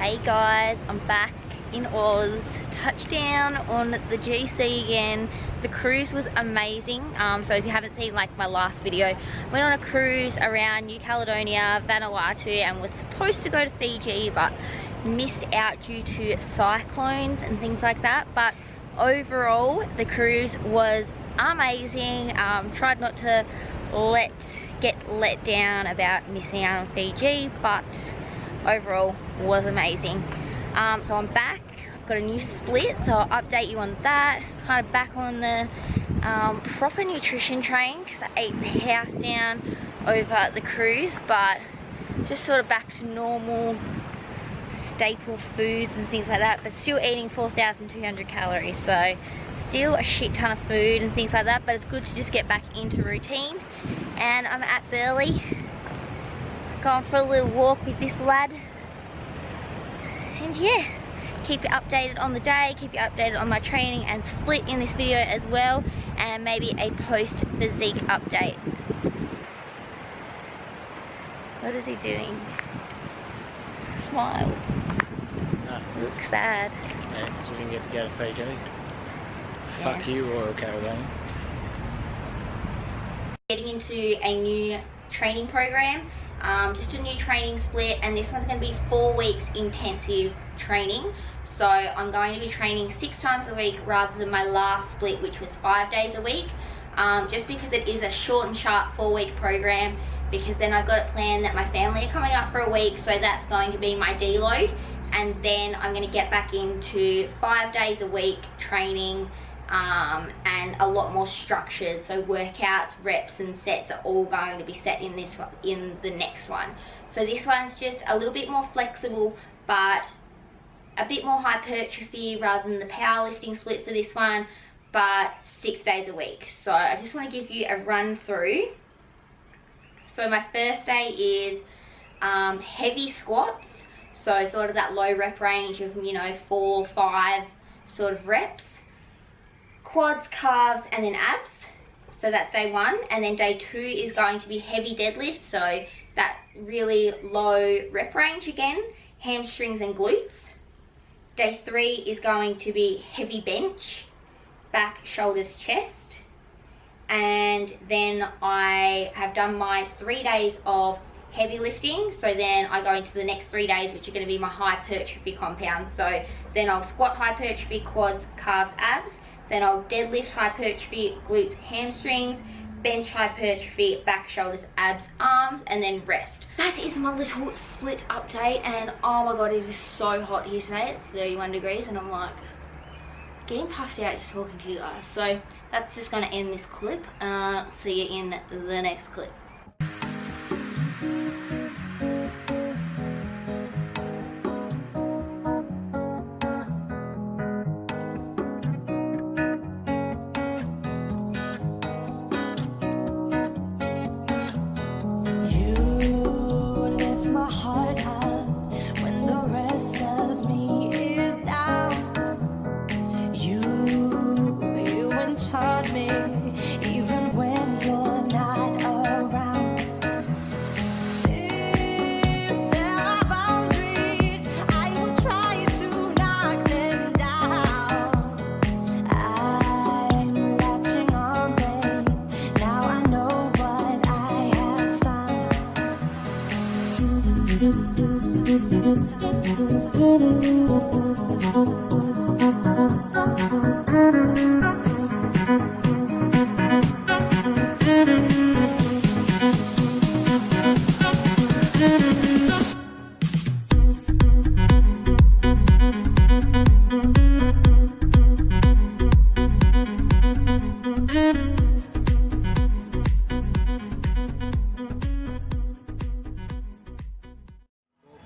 Hey guys, I'm back in Oz, touchdown on the GC again. The cruise was amazing. So if you haven't seen like my last video, went on a cruise around New Caledonia, Vanuatu, and was supposed to go to Fiji but missed out due to cyclones and things like that. But overall the cruise was amazing. Tried not to get let down about missing out on Fiji, but overall was amazing. So I'm back, I've got a new split, so I'll update you on that. Kind of back on the proper nutrition train because I ate the house down over the cruise, but just sort of back to normal staple foods and things like that, but still eating 4,200 calories, so still a shit ton of food and things like that, but it's good to just get back into routine. And I'm at Burleigh, going for a little walk with this lad, and yeah, keep you updated on the day, keep you updated on my training and split in this video as well, and maybe a post physique update. What is he doing? Smile. No. Looks sad. Yeah, because we didn't get to go to Fiji. Yes. Fuck you, Royal Caribbean. Getting into a new training program, just a new training split, and this one's going to be 4 weeks intensive training. So I'm going to be training 6 times a week rather than my last split, which was 5 days a week, just because it is a short and sharp 4-week program, because then I've got it planned that my family are coming up for a week, so that's going to be my deload, and then I'm going to get back into 5 days a week training, and a lot more structured, so workouts, reps and sets are all going to be set in this one, in the next one. So this one's just a little bit more flexible, but a bit more hypertrophy rather than the powerlifting split for this one, but 6 days a week. So I just want to give you a run through. So my first day is heavy squats, so sort of that low rep range of, you know, 4, 5 sort of reps. Quads, calves and then abs, so that's day 1. And then day 2 is going to be heavy deadlift, so that really low rep range again, hamstrings and glutes. Day 3 is going to be heavy bench, back, shoulders, chest. And then I have done my 3 days of heavy lifting, so then I go into the next 3 days, which are going to be my hypertrophy compounds. So then I'll squat hypertrophy, quads, calves, abs. Then I'll deadlift hypertrophy, glutes, hamstrings, bench hypertrophy, back, shoulders, abs, arms, and then rest. That is my little split update, and oh my god, it is so hot here today. It's 31 degrees and I'm like getting puffed out just talking to you guys. So that's just going to end this clip. See you in the next clip.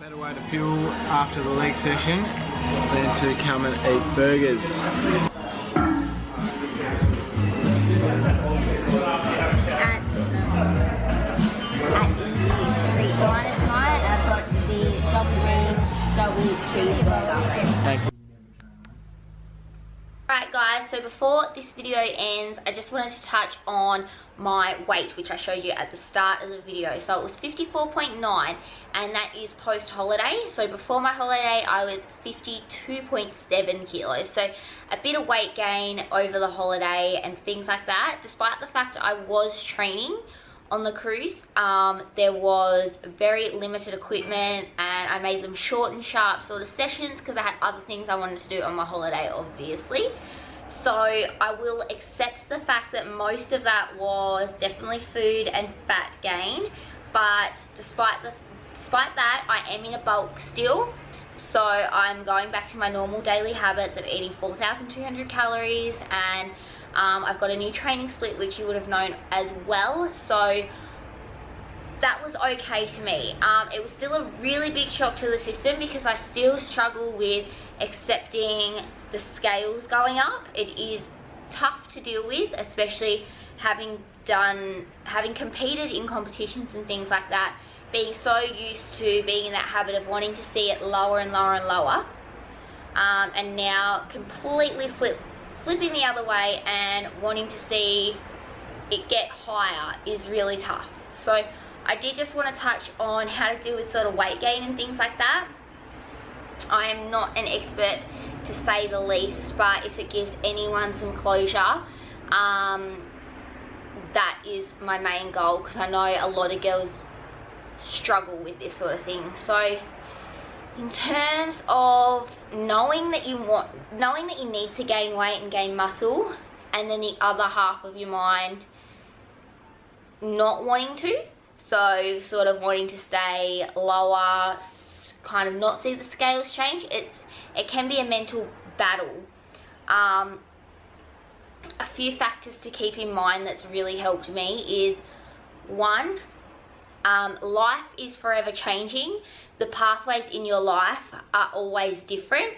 Better way to fuel after the leg session than to come and eat burgers. At the street diner tonight, I've got the double cheeseburger. Thank you. Alright guys, so before this video ends, I just wanted to touch on my weight, which I showed you at the start of the video. So it was 54.9, and that is post holiday. So before my holiday I was 52.7 kilos, so a bit of weight gain over the holiday and things like that. Despite the fact I was training on the cruise, there was very limited equipment, and I made them short and sharp sort of sessions because I had other things I wanted to do on my holiday, obviously. So I will accept the fact that most of that was definitely food and fat gain, but despite that, I am in a bulk still. So I'm going back to my normal daily habits of eating 4,200 calories, and I've got a new training split, which you would have known as well. So that was okay to me. It was still a really big shock to the system because I still struggle with accepting the scales going up. It is tough to deal with, especially having competed in competitions and things like that, being so used to being in that habit of wanting to see it lower and lower and lower, and now completely flipping the other way and wanting to see it get higher is really tough. So I did just want to touch on how to deal with sort of weight gain and things like that. I am not an expert, to say the least, but if it gives anyone some closure, that is my main goal, because I know a lot of girls struggle with this sort of thing. So in terms of knowing that you need to gain weight and gain muscle, and then the other half of your mind not wanting to, so sort of wanting to stay lower, kind of not see the scales change, it can be a mental battle. A few factors to keep in mind that's really helped me is, one, life is forever changing. The pathways in your life are always different,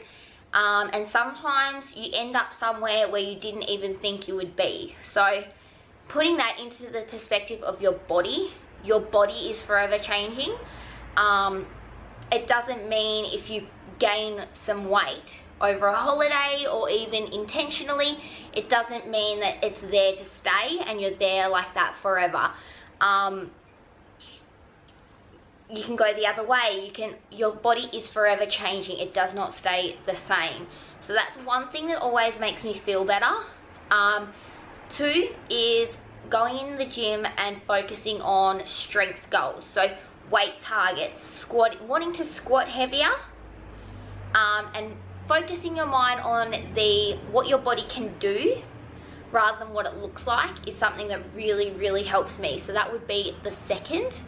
and sometimes you end up somewhere where you didn't even think you would be. So putting that into the perspective of your body is forever changing. It doesn't mean if you gain some weight over a holiday or even intentionally, it doesn't mean that it's there to stay and you're there like that forever. You can go the other way. Your body is forever changing. It does not stay the same. So that's one thing that always makes me feel better. Two is going in the gym and focusing on strength goals. So weight targets, wanting to squat heavier, and focusing your mind on what your body can do rather than what it looks like is something that really, really helps me. So that would be the second.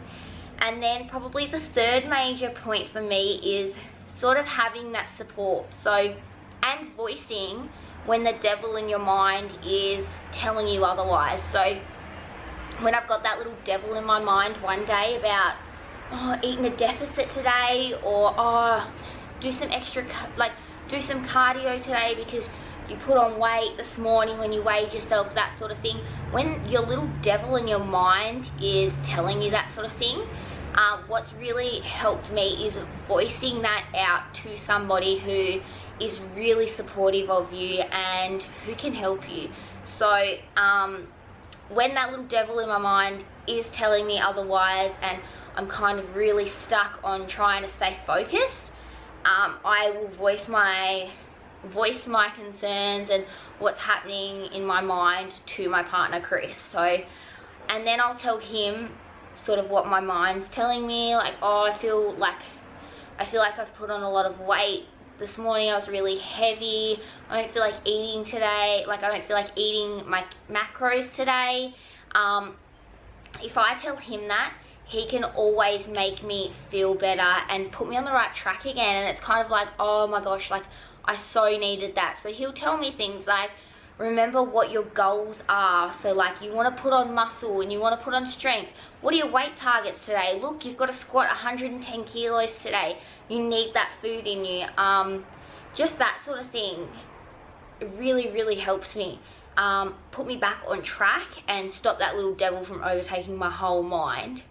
And then probably the third major point for me is sort of having that support. So, and voicing when the devil in your mind is telling you otherwise. So when I've got that little devil in my mind one day about, oh, eating a deficit today, or oh, do some cardio today because you put on weight this morning when you weighed yourself, that sort of thing. When your little devil in your mind is telling you that sort of thing, what's really helped me is voicing that out to somebody who is really supportive of you and who can help you. So when that little devil in my mind is telling me otherwise and I'm kind of really stuck on trying to stay focused, I will voice my concerns and what's happening in my mind to my partner Chris. So, and then I'll tell him sort of what my mind's telling me, like, oh, I feel like I've put on a lot of weight this morning. I was really heavy. I don't feel like eating today. Like, I don't feel like eating my macros today. If I tell him that, he can always make me feel better and put me on the right track again. And it's kind of like, oh my gosh, like, I so needed that. So he'll tell me things like, remember what your goals are. So like, you want to put on muscle and you want to put on strength. What are your weight targets today? Look, you've got to squat 110 kilos today. You need that food in you. Just that sort of thing. It really, really helps me put me back on track and stop that little devil from overtaking my whole mind.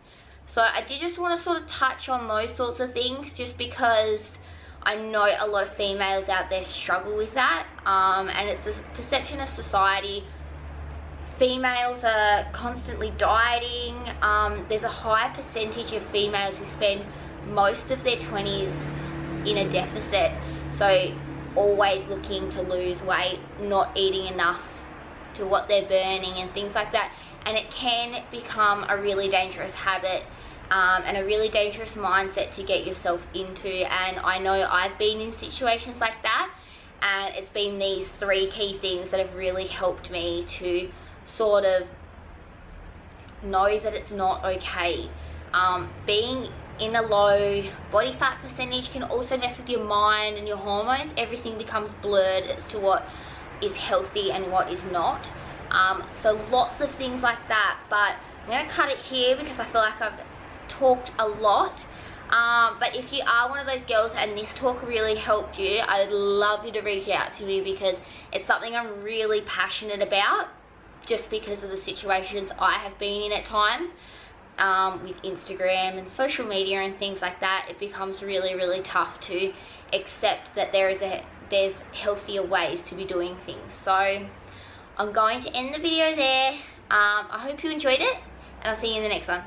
So I did just want to sort of touch on those sorts of things, just because I know a lot of females out there struggle with that, and it's the perception of society. Females are constantly dieting. There's a high percentage of females who spend most of their 20s in a deficit, so always looking to lose weight, not eating enough to what they're burning and things like that, and it can become a really dangerous habit and a really dangerous mindset to get yourself into. And I know I've been in situations like that, and it's been these 3 key things that have really helped me to sort of know that it's not okay. Being in a low body fat percentage can also mess with your mind and your hormones. Everything becomes blurred as to what is healthy and what is not. So lots of things like that, but I'm going to cut it here because I feel like I've talked a lot. But if you are one of those girls and this talk really helped you, I'd love you to reach out to me, because it's something I'm really passionate about, just because of the situations I have been in at times. With Instagram and social media and things like that, it becomes really, really tough to accept that there's healthier ways to be doing things. So I'm going to end the video there. I hope you enjoyed it, and I'll see you in the next one.